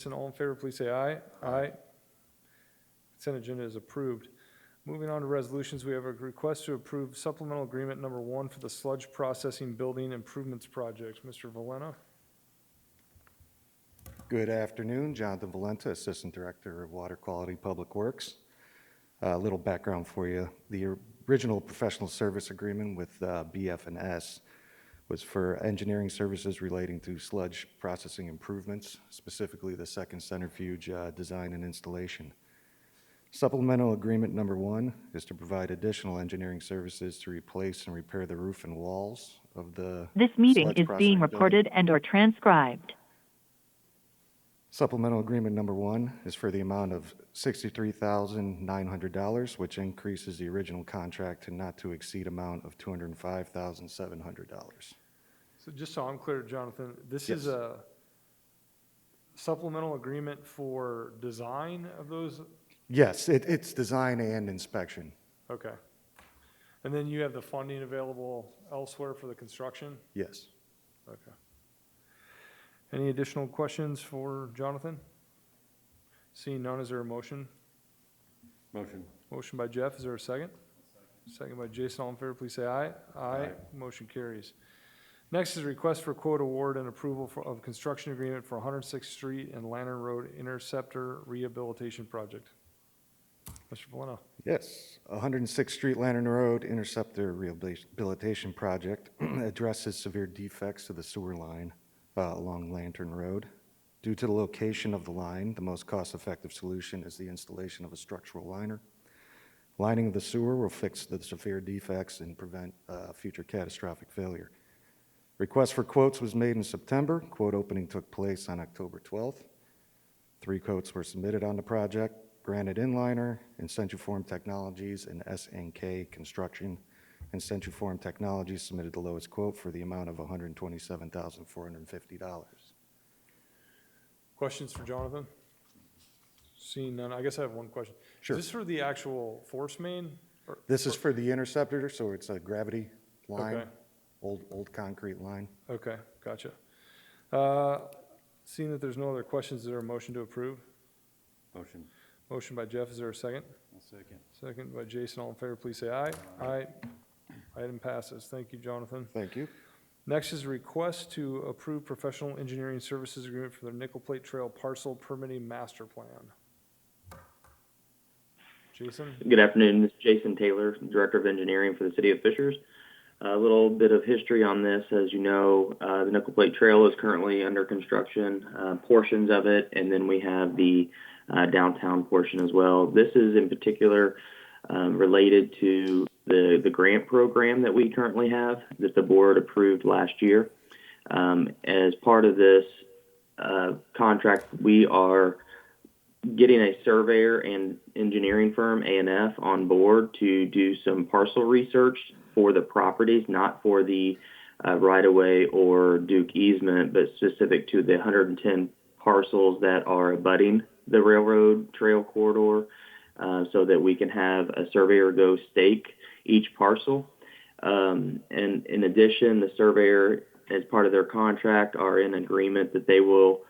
And all in favor, please say aye. Aye. Consent agenda is approved. Moving on to resolutions, we have a request to approve supplemental agreement number 1 for the sludge processing building improvements project. Mr. Valena? Good afternoon, Jonathan Valenta, Assistant Director of Water Quality Public Works. A little background for you. The original professional service agreement with BF&S was for engineering services relating to sludge processing improvements, specifically the second centrifuge design and installation. Supplemental agreement number 1 is to provide additional engineering services to replace and repair the roof and walls of the This meeting sludge is being processing recorded building. and/or transcribed. Supplemental agreement number 1 is for the amount of $63,900, which increases the original contract to not to exceed amount of $205,700. So just so I'm clear, Jonathan, this Yes. is a supplemental agreement for design of those? Yes, it's design and inspection. Okay. And then you have the funding available elsewhere for the construction? Yes. Okay. Any additional questions for Jonathan? Seeing none, is there a motion? Motion. Motion by Jeff, is there a second? Second by Jason, all in favor, please say aye. Aye. Motion carries. Next is a request for quote award and approval of construction agreement for 106th Street and Lantern Road Interceptor Rehabilitation Project. Mr. Valena? Yes, 106th Street Lantern Road Interceptor Rehabilitation Project addresses severe defects to the sewer line along Lantern Road. Due to the location of the line, the most cost-effective solution is the installation of a structural liner. Lining of the sewer will fix the severe defects and prevent future catastrophic failure. Request for quotes was made in September. Quote opening took place on October 12th. 3 quotes were submitted on the project: Granite Inliner, Incentiform Technologies, and S&K Construction. Incentiform Technologies submitted the lowest quote for the amount of $127,450. Questions for Jonathan? Seeing none, I guess I have one question. Sure. Is this for the actual force main? This is for the interceptor, so it's a gravity line, Okay. old concrete line. Okay, gotcha. Seeing that there's no other questions, is there a motion to approve? Motion. Motion by Jeff, is there a second? I'll second. Second by Jason, all in favor, please say aye. Aye. Item passes. Thank you, Jonathan. Thank you. Next is a request to approve professional engineering services agreement for the Nickel Plate Trail Parcel Permitting Master Plan. Jason? Good afternoon. This is Jason Taylor, Director of Engineering for the City of Fishers. A little bit of history on this. As you know, the Nickel Plate Trail is currently under construction, portions of it, and then we have the downtown portion as well. This is in particular related to the grant program that we currently have that the board approved last year. As part of this contract, we are getting a surveyor and engineering firm, A&F, on board to do some parcel research for the properties, not for the right-of-way or Duke easement, but specific to the 110 parcels that are abutting the railroad trail corridor, so that we can have a surveyor go stake each parcel. And in addition, the surveyor, as part of their contract, are in agreement that they will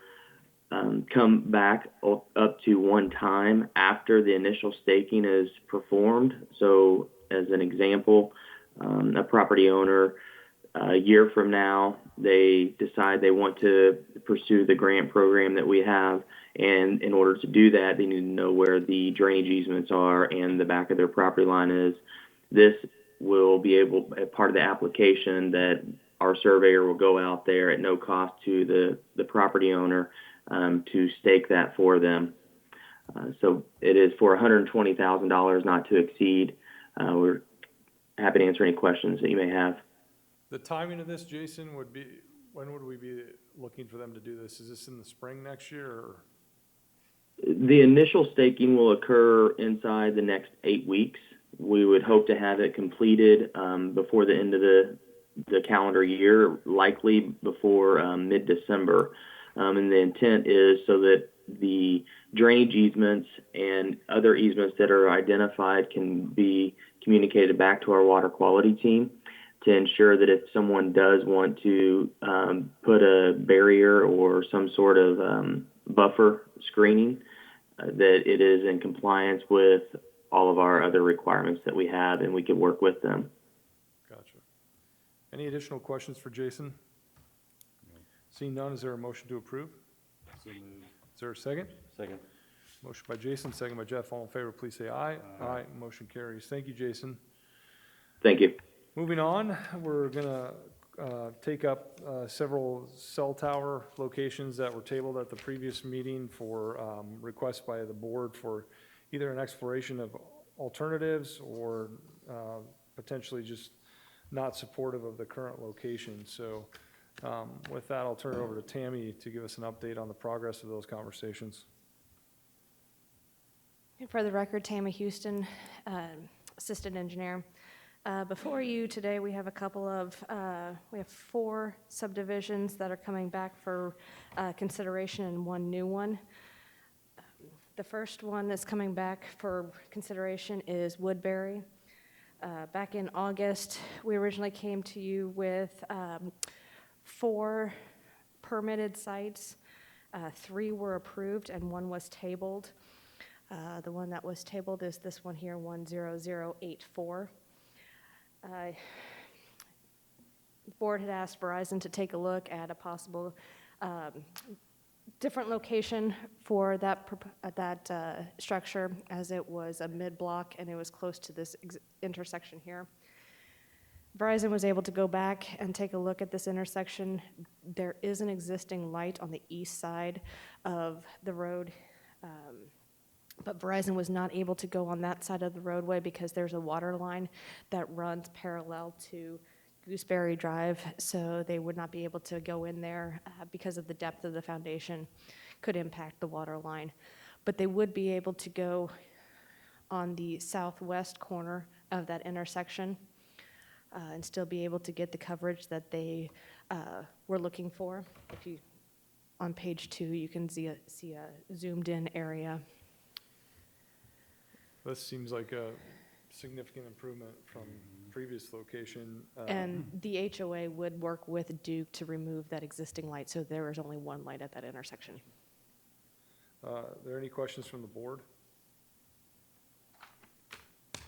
come back up to one time after the initial staking is performed. So as an example, a property owner, a year from now, they decide they want to pursue the grant program that we have. And in order to do that, they need to know where the drainage easements are and the back of their property line is. This will be able, as part of the application, that our surveyor will go out there at no cost to the property owner to stake that for them. So it is for $120,000, not to exceed. We're happy to answer any questions that you may have. The timing of this, Jason, would be, when would we be looking for them to do this? Is this in the spring next year, or? The initial staking will occur inside the next 8 weeks. We would hope to have it completed before the end of the calendar year, likely before mid-December. And the intent is so that the drainage easements and other easements that are identified can be communicated back to our water quality team to ensure that if someone does want to put a barrier or some sort of buffer screening, that it is in compliance with all of our other requirements that we have, and we can work with them. Gotcha. Any additional questions for Jason? Seeing none, is there a motion to approve? So moved. Is there a second? Second. Motion by Jason, second by Jeff. All in favor, please say aye. Aye. Motion carries. Thank you, Jason. Thank you. Moving on, we're gonna take up several cell tower locations that were tabled at the previous meeting for requests by the board for either an exploration of alternatives or potentially just not supportive of the current location. So with that, I'll turn it over to Tammy to give us an update on the progress of those conversations. For the record, Tammy Houston, Assistant Engineer. Before you today, we have we have 4 subdivisions that are coming back for consideration and 1 new one. The first one that's coming back for consideration is Woodbury. Back in August, we originally came to you with 4 permitted sites. 3 were approved and 1 was tabled. The one that was tabled is this one here, 10084. The board had asked Verizon to take a look at a possible different location for that structure, as it was a mid-block and it was close to this intersection here. Verizon was able to go back and take a look at this intersection. There is an existing light on the east side of the road, but Verizon was not able to go on that side of the roadway because there's a water line that runs parallel to Gooseberry Drive, so they would not be able to go in there because of the depth of the foundation could impact the water line. But they would be able to go on the southwest corner of that intersection and still be able to get the coverage that they were looking for. If you, on page 2, you can see a zoomed in area. This seems like a significant improvement from previous location. And the HOA would work with Duke to remove that existing light, so there is only 1 light at that intersection. Are there any questions from the board?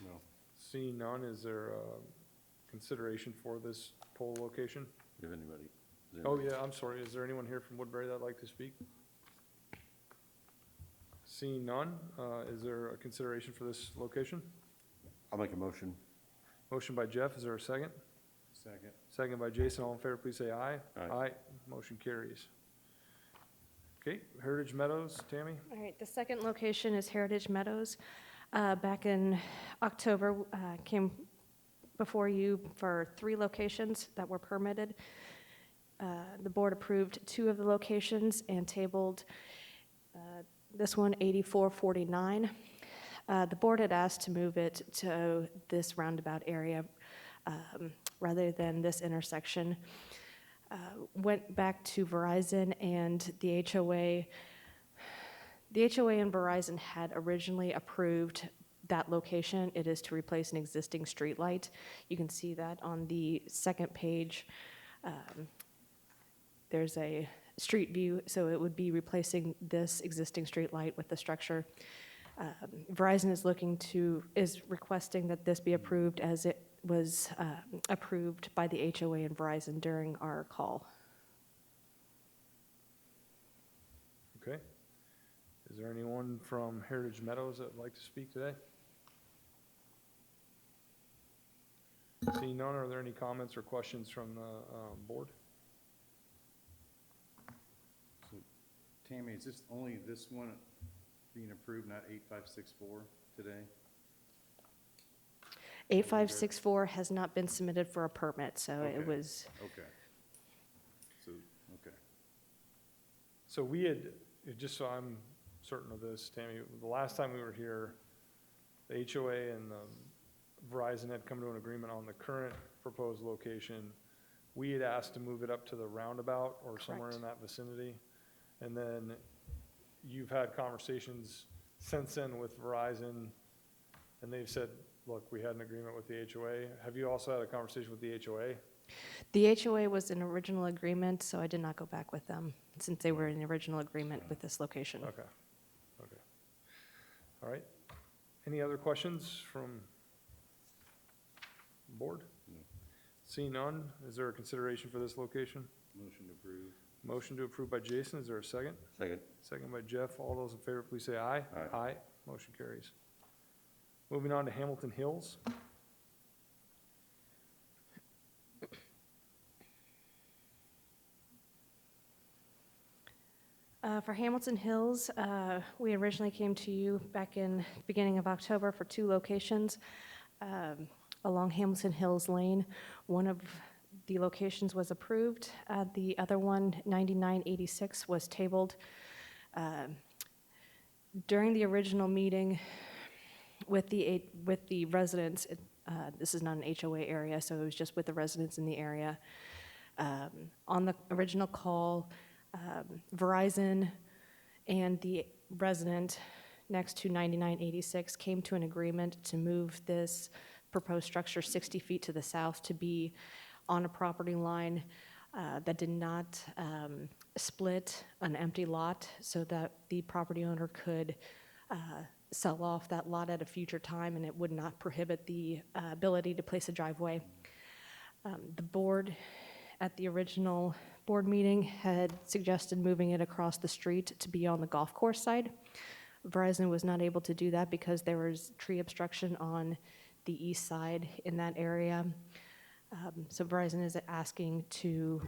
No. Seeing none, is there consideration for this pole location? If anybody. Oh, yeah, I'm sorry. Is there anyone here from Woodbury that'd like to speak? Seeing none, is there a consideration for this location? I'll make a motion. Motion by Jeff, is there a second? Second. Second by Jason, all in favor, please say aye. Aye. Motion carries. Okay, Heritage Meadows, Tammy? All right, the second location is Heritage Meadows. Back in October, came before you for 3 locations that were permitted. The board approved 2 of the locations and tabled this one, 8449. The board had asked to move it to this roundabout area rather than this intersection. Went back to Verizon and the HOA. The HOA and Verizon had originally approved that location. It is to replace an existing street light. You can see that on the second page. There's a street view, so it would be replacing this existing street light with the structure. Verizon is requesting that this be approved as it was approved by the HOA and Verizon during our call. Okay. Is there anyone from Heritage Meadows that would like to speak today? Seeing none, are there any comments or questions from the board? So, Tammy, is this only this one being approved, not 8564 today? 8564 has not been submitted for a permit, so Okay. it was, Okay. So, okay. So we had, just so I'm certain of this, Tammy, the last time we were here, the HOA and Verizon had come to an agreement on the current proposed location. We had asked to move it up to the roundabout or somewhere Correct. in that vicinity. And then you've had conversations since then with Verizon, and they've said, look, we had an agreement with the HOA. Have you also had a conversation with the HOA? The HOA was an original agreement, so I did not go back with them, since they were in the original agreement with this location. Okay, okay. All right. Any other questions from the board? No. Seeing none, is there a consideration for this location? Motion to approve. Motion to approve by Jason, is there a second? Second. Second by Jeff, all those in favor, please say aye. Aye. Aye, motion carries. Moving on to Hamilton Hills. For Hamilton Hills, we originally came to you back in the beginning of October for 2 locations along Hamilton Hills Lane. One of the locations was approved. The other one, 9986, was tabled. During the original meeting with the residents, this is not an HOA area, so it was just with the residents in the area. On the original call, Verizon and the resident next to 9986 came to an agreement to move this proposed structure 60 feet to the south to be on a property line that did not split an empty lot, so that the property owner could sell off that lot at a future time, and it would not prohibit the ability to place a driveway. The board at the original board meeting had suggested moving it across the street to be on the golf course side. Verizon was not able to do that because there was tree obstruction on the east side in that area. So Verizon is asking to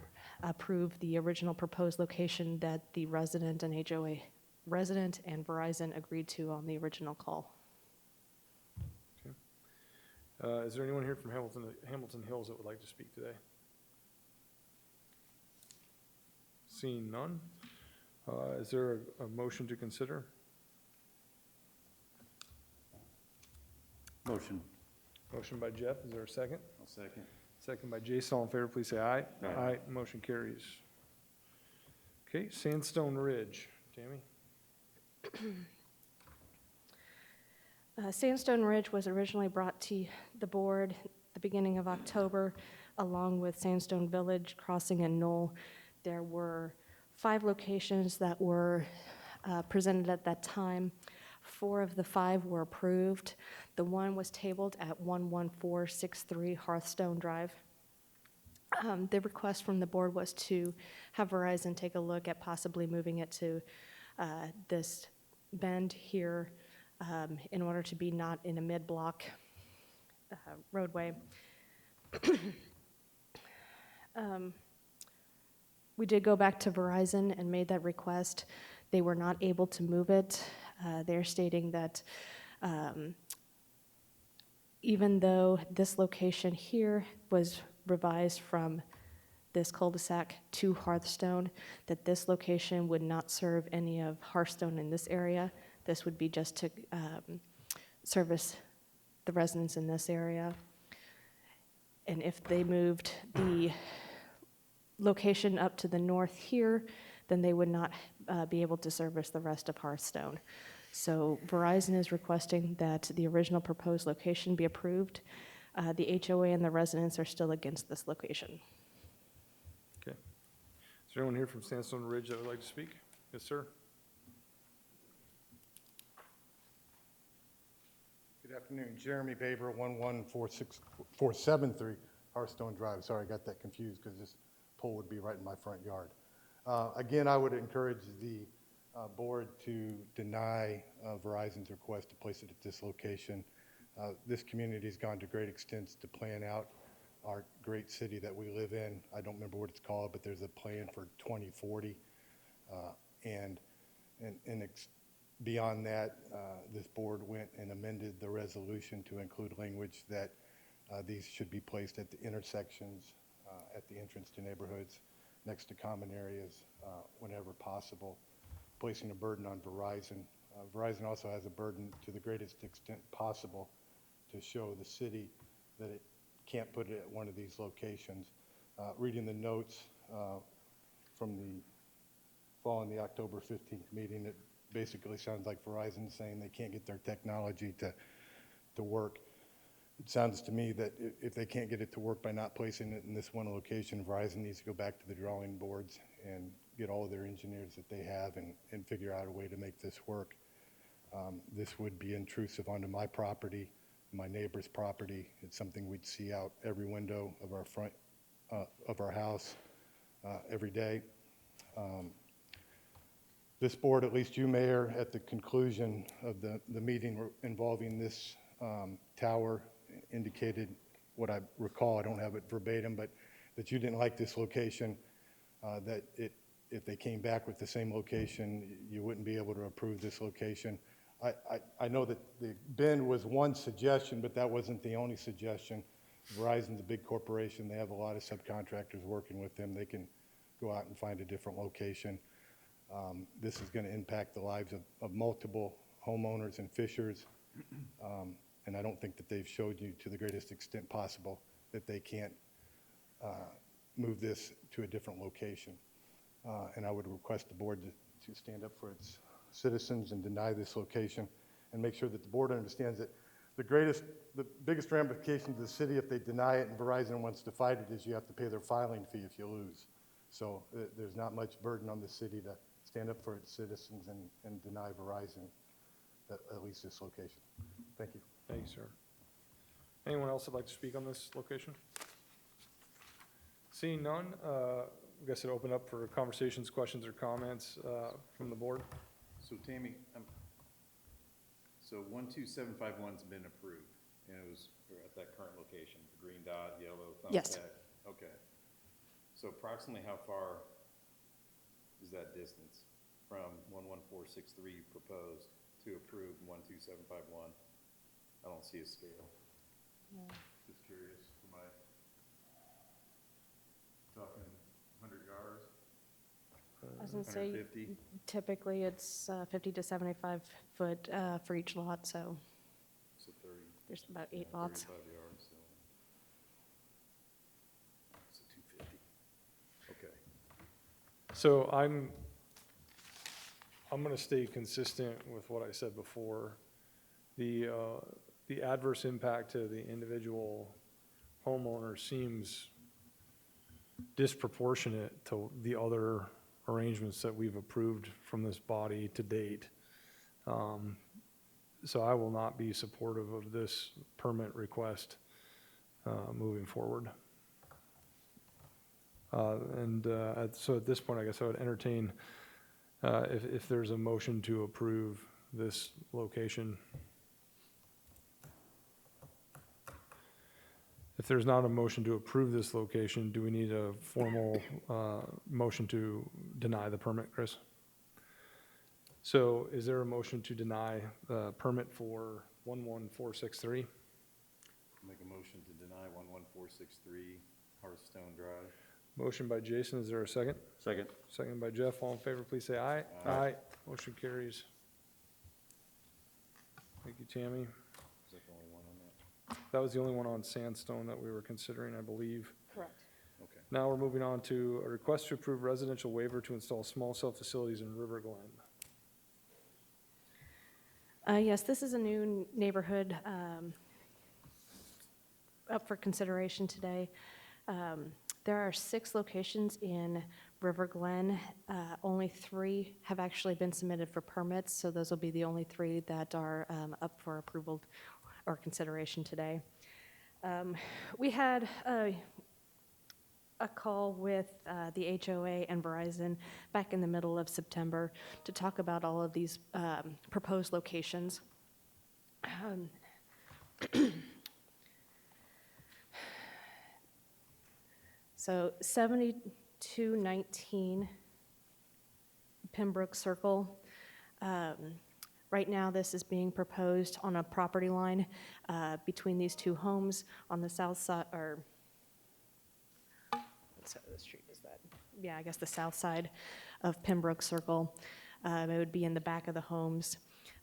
approve the original proposed location that the resident and HOA resident and Verizon agreed to on the original call. Is there anyone here from Hamilton Hills that would like to speak today? Seeing none, is there a motion to consider? Motion. Motion by Jeff, is there a second? I'll second. Second by Jason, all in favor, please say aye. Aye. Motion carries. Okay, Sandstone Ridge, Tammy? Sandstone Ridge was originally brought to the board the beginning of October, along with Sandstone Village, Crossing, and Knoll. There were 5 locations that were presented at that time. 4 of the 5 were approved. The one was tabled at 11463 Hearthstone Drive. The request from the board was to have Verizon take a look at possibly moving it to this bend here in order to be not in a mid-block roadway. We did go back to Verizon and made that request. They were not able to move it. They're stating that even though this location here was revised from this cul-de-sac to Hearthstone, that this location would not serve any of Hearthstone in this area. This would be just to service the residents in this area. And if they moved the location up to the north here, then they would not be able to service the rest of Hearthstone. So Verizon is requesting that the original proposed location be approved. The HOA and the residents are still against this location. Okay. Is there anyone here from Sandstone Ridge that would like to speak? Yes, sir. Good afternoon, Jeremy Baber, 1146473 Hearthstone Drive. Sorry, I got that confused because this pole would be right in my front yard. Again, I would encourage the board to deny Verizon's request to place it at this location. This community has gone to great extents to plan out our great city that we live in. I don't remember what it's called, but there's a plan for 2040. Beyond that, this board went and amended the resolution to include language that these should be placed at the intersections, at the entrance to neighborhoods, next to common areas, whenever possible, placing a burden on Verizon. Verizon also has a burden to the greatest extent possible to show the city that it can't put it at one of these locations. Reading the notes from the following the October 15th meeting, it basically sounds like Verizon saying they can't get their technology to work. It sounds to me that if they can't get it to work by not placing it in this one location, Verizon needs to go back to the drawing boards and get all of their engineers that they have and figure out a way to make this work. This would be intrusive onto my property, my neighbor's property. It's something we'd see out every window of our front, of our house every day. This board, at least you, Mayor, at the conclusion of the meeting involving this tower, indicated what I recall, I don't have it verbatim, but that you didn't like this location, that if they came back with the same location, you wouldn't be able to approve this location. I know that the bin was one suggestion, but that wasn't the only suggestion. Verizon's a big corporation. They have a lot of subcontractors working with them. They can go out and find a different location. This is going to impact the lives of multiple homeowners and fishers. And I don't think that they've showed you to the greatest extent possible that they can't move this to a different location. And I would request the board to stand up for its citizens and deny this location, and make sure that the board understands that the biggest ramification to the city if they deny it and Verizon wants to fight it is you have to pay their filing fee if you lose. So there's not much burden on the city to stand up for its citizens and deny Verizon at least this location. Thank you. Thank you, sir. Anyone else that'd like to speak on this location? Seeing none, I guess I'd open up for conversations, questions, or comments from the board. So Tammy, so 12751's been approved, and it was at that current location, the green dot, yellow, thumbs Yes. back. Okay. So approximately how far is that distance from 11463 proposed to approved 12751? I don't see a scale. Just curious, am I talking 100 yards? I was gonna say, 150? typically it's 50 to 75 foot for each lot, so So 30. there's about 8 lots. 35 yards, so. So 250. Okay. So I'm going to stay consistent with what I said before. The adverse impact to the individual homeowner seems disproportionate to the other arrangements that we've approved from this body to date. So I will not be supportive of this permit request moving forward. So at this point, I guess I would entertain if there's a motion to approve this location. If there's not a motion to approve this location, do we need a formal motion to deny the permit, Chris? So is there a motion to deny the permit for 11463? Make a motion to deny 11463 Hearthstone Drive. Motion by Jason, is there a second? Second. Second by Jeff, all in favor, please say aye. Aye. Motion carries. Thank you, Tammy. Is that the only one on that? That was the only one on Sandstone that we were considering, I believe. Correct. Okay. Now we're moving on to a request to approve residential waiver to install small cell facilities in River Glen. Yes, this is a new neighborhood up for consideration today. There are 6 locations in River Glen. Only 3 have actually been submitted for permits, so those will be the only 3 that are up for approval or consideration today. We had a call with the HOA and Verizon back in the middle of September to talk about all of these proposed locations. So 7219 Pembroke Circle. Right now, this is being proposed on a property line between these 2 homes on the south side, or what side of the street is that? Yeah, I guess the south side of Pembroke Circle. It would be in the back of the homes.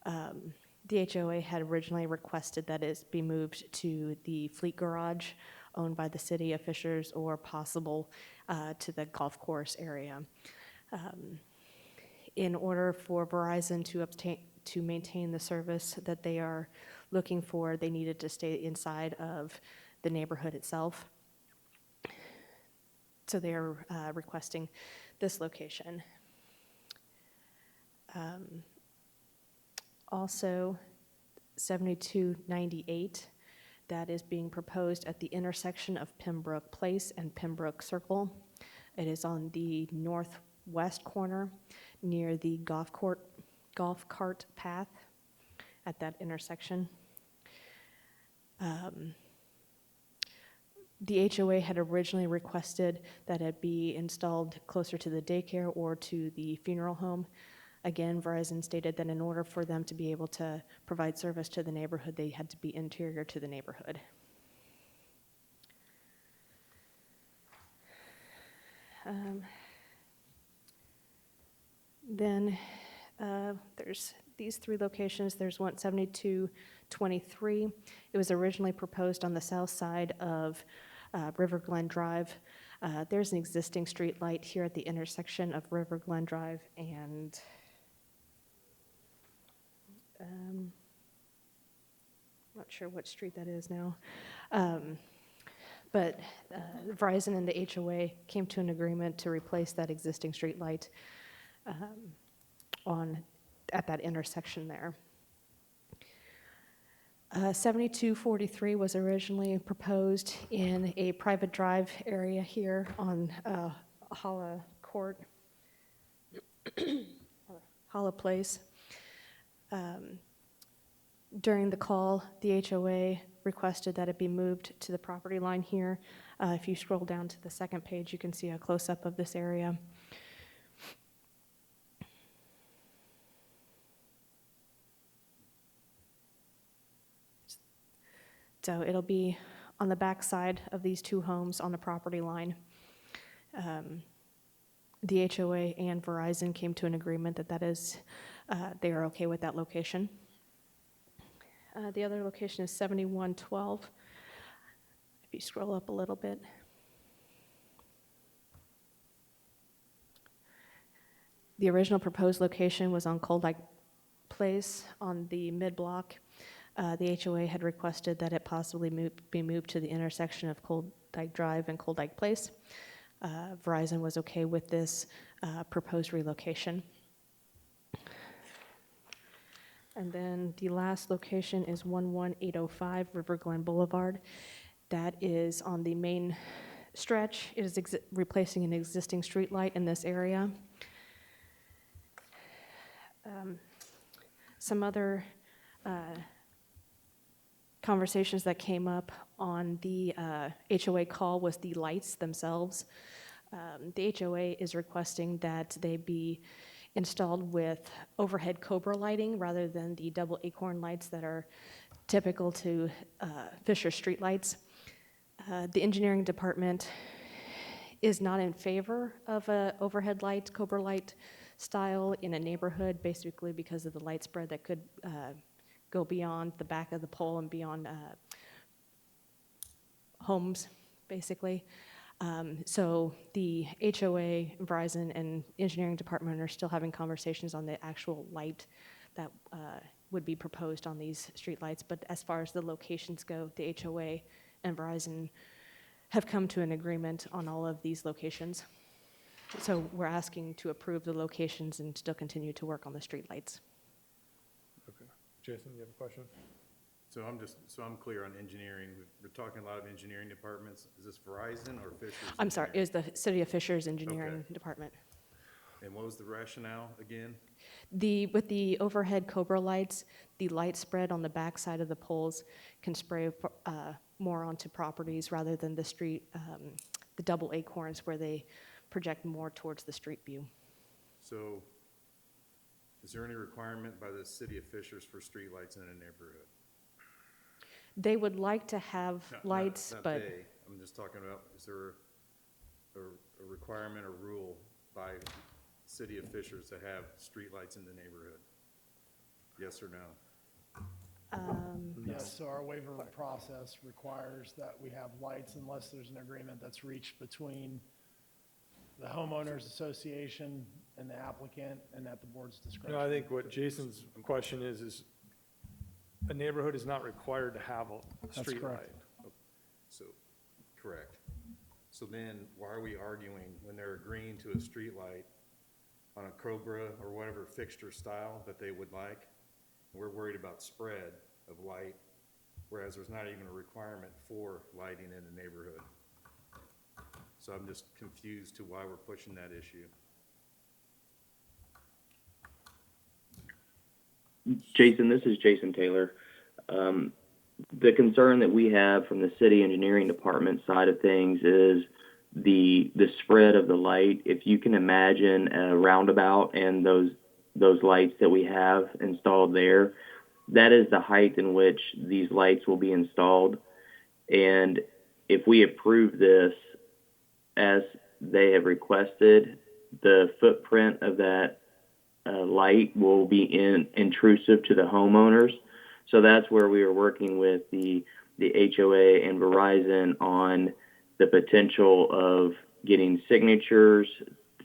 The HOA had originally requested that it be moved to the fleet garage owned by the city of Fishers, or possible to the golf course area. In order for Verizon to maintain the service that they are looking for, they needed to stay inside of the neighborhood itself. So they're requesting this location. Also, 7298, that is being proposed at the intersection of Pembroke Place and Pembroke Circle. It is on the northwest corner near the golf cart path at that intersection. The HOA had originally requested that it be installed closer to the daycare or to the funeral home. Again, Verizon stated that in order for them to be able to provide service to the neighborhood, they had to be interior to the neighborhood. Then there's these three locations. There's 17223. It was originally proposed on the south side of River Glen Drive. There's an existing street light here at the intersection of River Glen Drive and not sure what street that is now. But Verizon and the HOA came to an agreement to replace that existing street light at that intersection there. 7243 was originally proposed in a private drive area here on Holla Court, Holla Place. During the call, the HOA requested that it be moved to the property line here. If you scroll down to the second page, you can see a close-up of this area. So it'll be on the back side of these two homes on the property line. The HOA and Verizon came to an agreement that they are okay with that location. The other location is 7112. If you scroll up a little bit. The original proposed location was on Cold Lake Place on the mid-block. The HOA had requested that it possibly be moved to the intersection of Cold Dyke Drive and Cold Dyke Place. Verizon was okay with this proposed relocation. And then the last location is 11805 River Glen Boulevard. That is on the main stretch. It is replacing an existing street light in this area. Some other conversations that came up on the HOA call was the lights themselves. The HOA is requesting that they be installed with overhead Cobra lighting rather than the double acorn lights that are typical to Fisher street lights. The engineering department is not in favor of a overhead light, Cobra light style in a neighborhood, basically because of the light spread that could go beyond the back of the pole and beyond homes, basically. So the HOA, Verizon, and engineering department are still having conversations on the actual light that would be proposed on these streetlights. But as far as the locations go, the HOA and Verizon have come to an agreement on all of these locations. So we're asking to approve the locations and still continue to work on the streetlights. Okay. Jason, you have a question? So I'm clear on engineering. We're talking a lot of engineering departments. Is this Verizon or Fisher's? I'm sorry, it Engineering? was the City of Fisher's engineering Okay. department. And what was the rationale again? With the overhead Cobra lights, the light spread on the back side of the poles can spray more onto properties rather than the street, the double acorns where they project more towards the street view. So is there any requirement by the city of Fishers for streetlights in a neighborhood? They would like to have Not- lights, not but they. I'm just talking about, is there a requirement or rule by city of Fishers to have streetlights in the neighborhood? Yes or no? Yes, so our waiver process requires that we have lights unless there's an agreement that's reached between the homeowners association and the applicant and at the board's discretion. No, I think what Jason's question is a neighborhood is not required to have a street correct. light. So, correct. So then, why are we arguing when they're agreeing to a street light on a Cobra or whatever fixture style that they would like? We're worried about spread of light, whereas there's not even a requirement for lighting in the neighborhood. So I'm just confused to why we're pushing that issue. Jason, this is Jason Taylor. The concern that we have from the city engineering department side of things is the spread of the light. If you can imagine a roundabout and those lights that we have installed there, that is the height in which these lights will be installed. And if we approve this as they have requested, the footprint of that light will be intrusive to the homeowners. So that's where we are working with the HOA and Verizon on the potential of getting signatures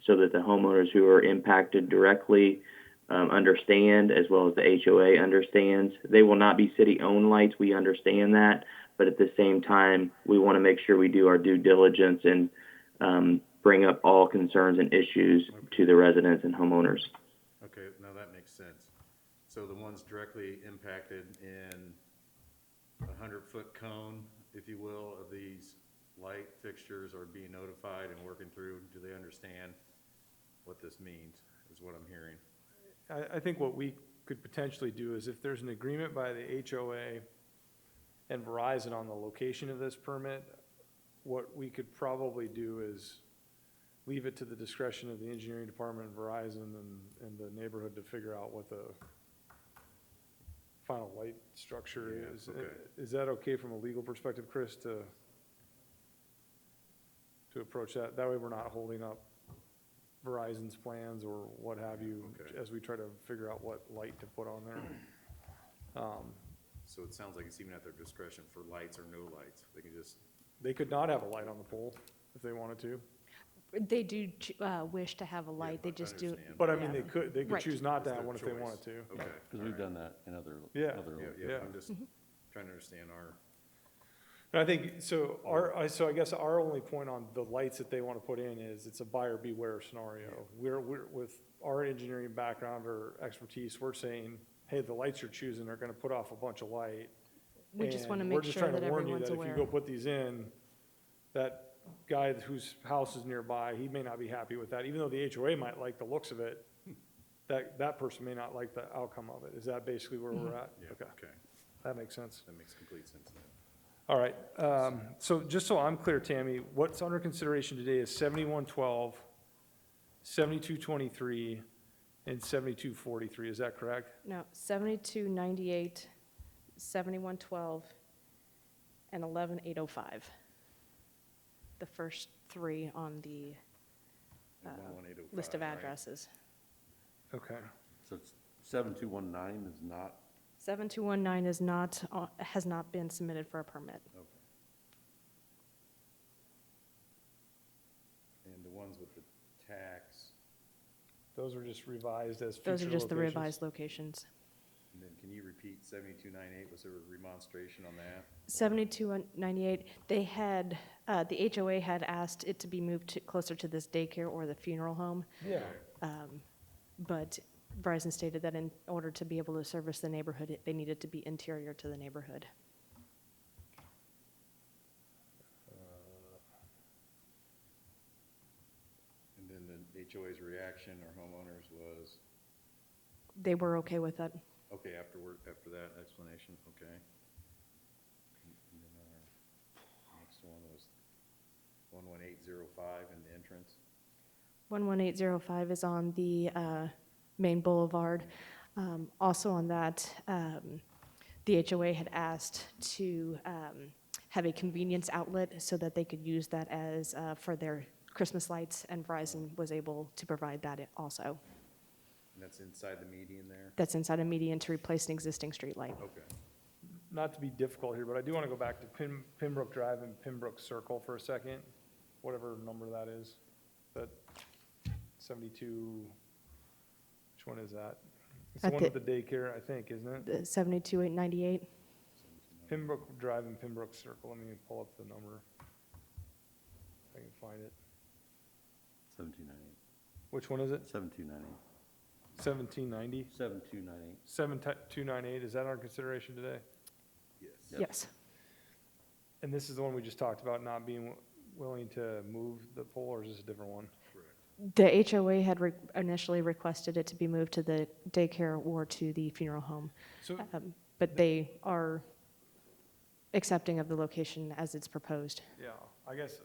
so that the homeowners who are impacted directly understand, as well as the HOA understands. They will not be city-owned lights, we understand that, but at the same time, we want to make sure we do our due diligence and bring up all concerns and issues to the residents and homeowners. Okay, now that makes sense. So the ones directly impacted in a 100-foot cone, if you will, of these light fixtures are being notified and working through, do they understand what this means, is what I'm hearing? I think what we could potentially do is if there's an agreement by the HOA and Verizon on the location of this permit, what we could probably do is leave it to the discretion of the engineering department and Verizon and the neighborhood to figure out what the final light structure Yeah, is. okay. Is that okay from a legal perspective, Chris, to approach that? That way we're not holding up Verizon's plans or what have you, Okay. as we try to figure out what light to put on there. So it sounds like it's even at their discretion for lights or no lights. They can just, They could not have a light on the pole if they wanted to, They do wish to have a light, they I just do. understand. but I mean, Yeah. they could Right. choose not to It's have their one if they choice. wanted to. Okay. Because we've done that in other. Yeah. other- Yeah. I'm just trying to understand our, And I think, so so I guess our only point on the lights that they want to put in is it's a buyer beware scenario. We're with our engineering background or expertise, we're saying, hey, the lights you're choosing are going to put off a bunch of light. We just want to And make we're just sure trying to that warn you everyone's that if you aware. go put these in, that guy whose house is nearby, he may not be happy with that, even though the HOA might like the looks of it, that person may not like the outcome of it. Is that basically where we're at? yeah, Okay, okay. that makes sense. That makes complete sense then. All right, so just so I'm clear, Tammy, what's under consideration today is 7112, 7223, and 7243, is that correct? No, 7298, 7112, and 11805. The first three on the And 11805, list of right? addresses. Okay, So it's 7219 is not, 7219 is not, has not been submitted for a permit. Okay. And the ones with the tax, those are just revised as future Those are just the locations. revised locations. and then can you repeat 7298? Was there a remonstration on that? 7298, they had, the HOA had asked it to be moved closer to this daycare or the funeral home. Yeah, But Verizon stated that in order to be able to service the neighborhood, they needed to be interior to the neighborhood. And then the HOA's reaction or homeowners was, They were okay with that. okay, after that explanation, okay. And then our next one was 11805 in the entrance. 11805 is on the main boulevard. Also on that, the HOA had asked to have a convenience outlet so that they could use that as, for their Christmas lights, and Verizon was able to provide that also. And that's inside the median there? That's inside a median to replace an existing street light. Okay. not to be difficult here, but I do want to go back to Pembroke Drive and Pembroke Circle for a second, whatever number that is. That 72, which one is that? It's the At one with the daycare, I think, isn't it? The 72,898. Pembroke Drive and Pembroke Circle. Let me pull up the number. If I can find it. 7298. Which one is it? 7298. 1790? 7298. 7298, is that our consideration today? Yes. Yes. And this is the one we just talked about not being willing to move the pole, or is this a different one? The HOA had initially requested it to be moved to the daycare or to the funeral home. So, But they are accepting of the location as it's proposed. yeah, I guess,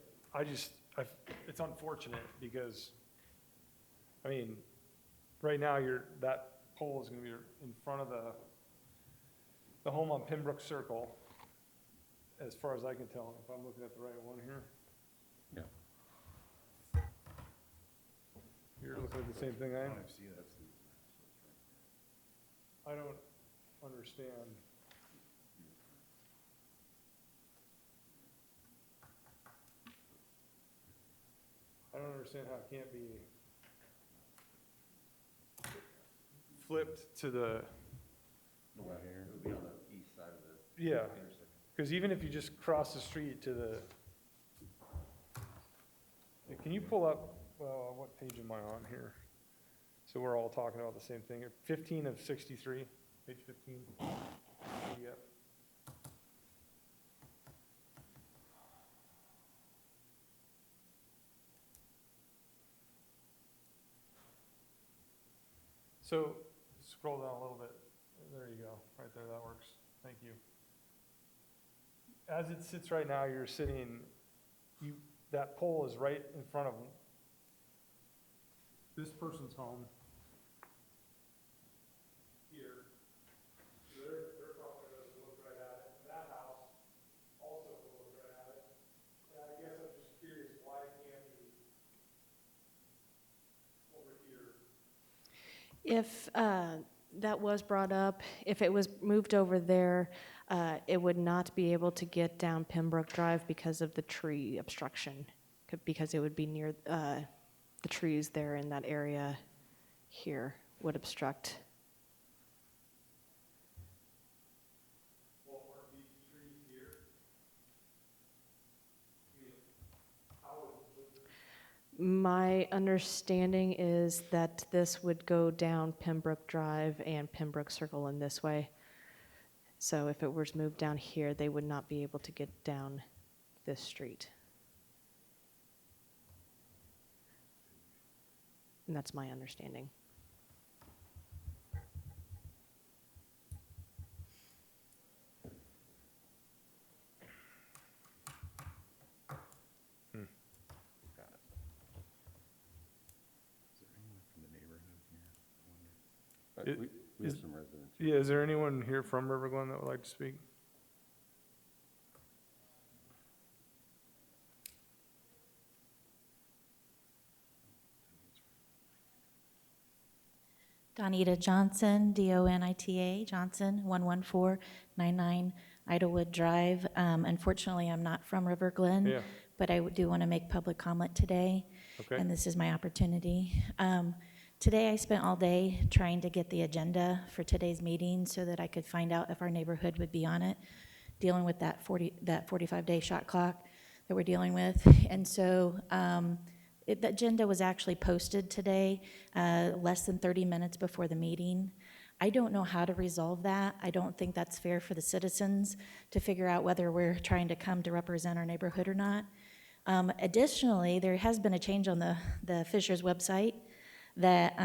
it's unfortunate because, I mean, right now, that pole is gonna be in front of the home on Pembroke Circle, as far as I can tell, if I'm looking at the right one here. Yeah. You're looking at the same thing I am? I don't understand. I don't understand how it can't be flipped to the, Right here. It would be on the east side of the yeah, because even if you just cross the street to the, can you pull up, well, what page am I on here? So we're all talking about the same thing. 15 of 63, page 15. Yep. So scroll down a little bit. There you go, right there, that works. Thank you. As it sits right now, you're sitting, that pole is right in front of this person's home. Here. Their property doesn't look right at it. That house also will look right at it. And I guess I'm just curious, why can't we over here? If that was brought up, if it was moved over there, it would not be able to get down Pembroke Drive because of the tree obstruction, because it would be near the trees there in that area here would obstruct. Well, are these trees here? I mean, how would My understanding is that this would go down Pembroke Drive and Pembroke Circle in this way. So if it was moved down here, they would not be able to get down this street. And that's my understanding. From the neighborhood here, I wonder. We have some residents. Yeah, is there anyone here from River Glen that would like to speak? Donita Johnson, Donita Johnson, 11499 Idlewood Drive. Unfortunately, I'm not from River Glen, Yeah, but I do want to make public comment today, okay. and this is my opportunity. Today, I spent all day trying to get the agenda for today's meeting so that I could find out if our neighborhood would be on it, dealing with that 45-day shot clock that we're dealing with. And so the agenda was actually posted today, less than 30 minutes before the meeting. I don't know how to resolve that. I don't think that's fair for the citizens to figure out whether we're trying to come to represent our neighborhood or not. Additionally, there has been a change on the Fishers website that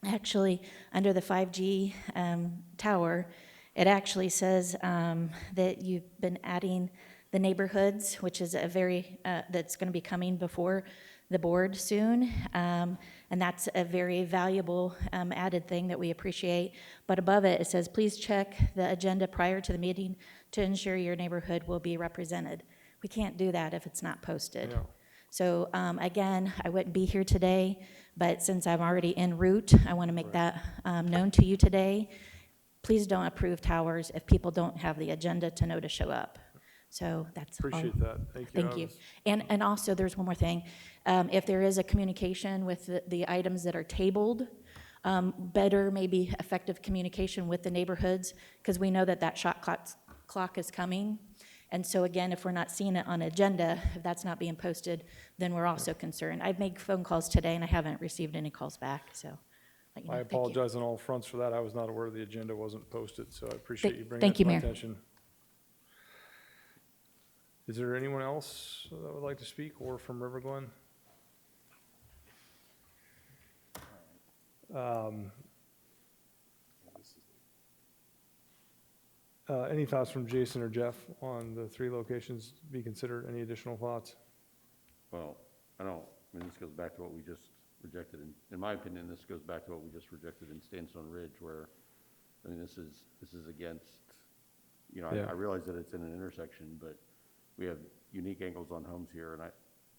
actually, under the 5G tower, it actually says that you've been adding the neighborhoods, which is a very, that's going to be coming before the board soon. And that's a very valuable added thing that we appreciate. But above it, it says, please check the agenda prior to the meeting to ensure your neighborhood will be represented. We can't do that if it's not posted. Yeah. So again, I wouldn't be here today, but since I'm already en route, I want to make that known to you today. Please don't approve towers if people don't have the agenda to know to show up. So that's all. Appreciate that. Thank you. Thank you. And also, there's one more thing. If there is a communication with the items that are tabled, better maybe effective communication with the neighborhoods, because we know that that shot clock is coming. And so again, if we're not seeing it on agenda, if that's not being posted, then we're also concerned. I've made phone calls today and I haven't received any calls back, so. let you know. I Thank you. apologize on all fronts for that. I was not aware the agenda wasn't posted, so I appreciate you bringing Thank that to you, my Mayor. attention. Is there anyone else that would like to speak, or from River Glen? Any thoughts from Jason or Jeff on the 3 locations to be considered? Any additional thoughts? Well, I mean, this goes back to what we just rejected. In my opinion, this goes back to what we just rejected in Sandstone Ridge, where, I mean, this is against, you know, Yeah. I realize that it's in an intersection, but we have unique angles on homes here, and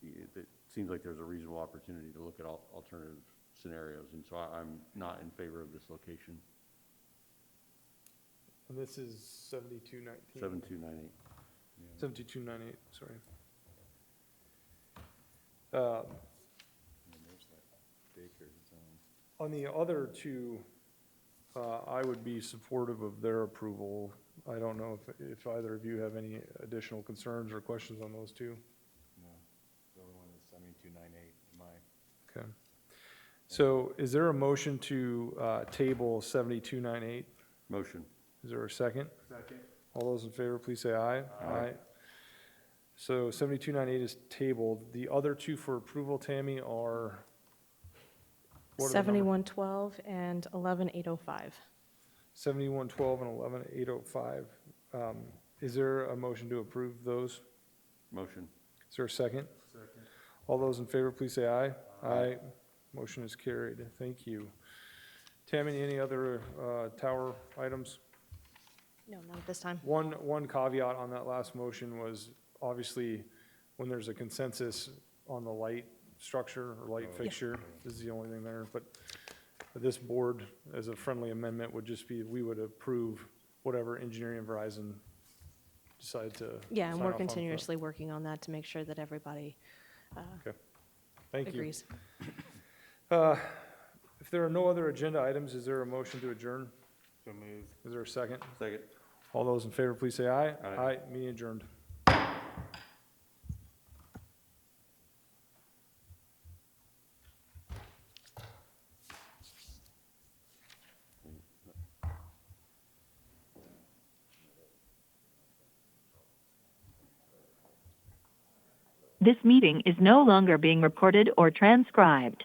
it seems like there's a reasonable opportunity to look at alternative scenarios, and so I'm not in favor of this location. And this is 7219. 7298. 7298, sorry. On the other 2, I would be supportive of their approval. I don't know if either of you have any additional concerns or questions on those 2. No, the other one is 7298, my. Okay. So is there a motion to table 7298? Motion. Is there a second? Second. All those in favor, please say aye. Aye. So 7298 is tabled. The other 2 for approval, Tammy, are? What are the numbers? 7112 and 11805. 7112 and 11805. Is there a motion to approve those? Motion. Is there a second? Second. All those in favor, please say aye. Aye. Motion is carried. Thank you. Tammy, any other tower items? No, not at this time. One caveat on that last motion was, obviously, when there's a consensus on the light structure or light fixture, this is the only thing there, but this board, as a friendly amendment, would just be, we would approve whatever engineering and Verizon decide to Yeah, and sign we're off on. continuously working on that to make sure that everybody Thank you. agrees. If there are no other agenda items, is there a motion to adjourn? So moved. Is there a second? Second. All those in favor, please say aye. Aye. Meeting adjourned. This meeting is no longer being recorded or transcribed.